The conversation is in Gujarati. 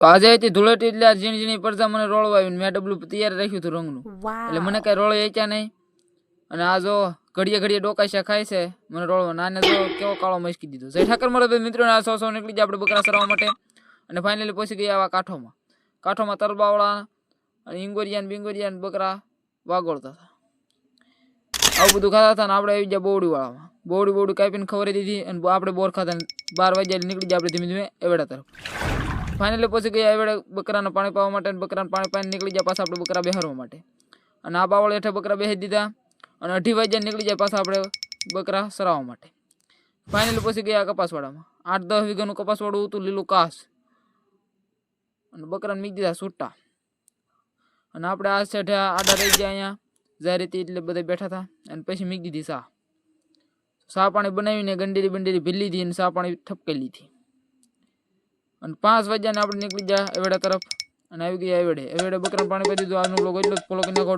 તો આજે હતી ધૂળેટી એટલે આ ઝીણી ઝીણી પડતા મને રોળવા આવીને મેં ડબલું તૈયાર રાખ્યું હતું રંગનું, એટલે મને કઈ રોળ વેચ્યા નહીં. અને આ જો ઘડીએ ઘડીએ ડોકાશા ખાય છે મને રોળવા, નાને જો કેવો કાળો મસ્કી દીધો. જય ઠાકર મારા મિત્રો, આ સો નીકળી જાય આપણે બકરા સરાવવા માટે. અને ફાઇનલી પહોંચી ગયા આવા કાંઠોમાં તરબાવળા અને ઇંગોરિયા બિંગોરિયા બકરા વાગોળતા હતા. આવું બધું ખાતા હતા ને આપણે આવી ગયા બોવડીવાળામાં. બોવડી કાપીને ખવડાવી દીધી અને આપણે બોર ખાતા 12 વાગ્યા નીકળી ગયા આપણે ધીમે ધીમે એવેડા તરફ. ફાઇનલી પહોંચી ગયા એવેડે બકરાને પાણી પાવા માટે, બકરાને પાણી પાઈને નીકળી ગયા પાછા આપણે બકરા બેહારવા માટે. અને આ બાવળ હેઠળ બકરા બેસી દીધા અને 2:30 વાગ્યા નીકળી જાય પાછા આપણે બકરા સરાવવા માટે. ફાઇનલી પહોંચી ગયા કપાસવાડામાં. 8-10 વીઘાનું કપાસવાડું હતું, લીલું કાસ. અને બકરાને મીક દીધા છૂટા. અને આપણે આ સેઠે આડા રહી ગયા અહીંયા જારી હતી એટલે બધા બેઠા હતા. અને પછી મીક દીધી સા પાણી બનાવીને ગંડેરી બંડેરી ભી લીધી અને સા પાણી ઠપકાઈ લીધી. અને 5 વાગ્યાને આપણે નીકળી ગયા એવેડા તરફ અને આવી ગયા એવેડે બકરાને પાણી પી દીધું. આજનો બ્લોગ એટલો જ ફોલો કરી નાખો.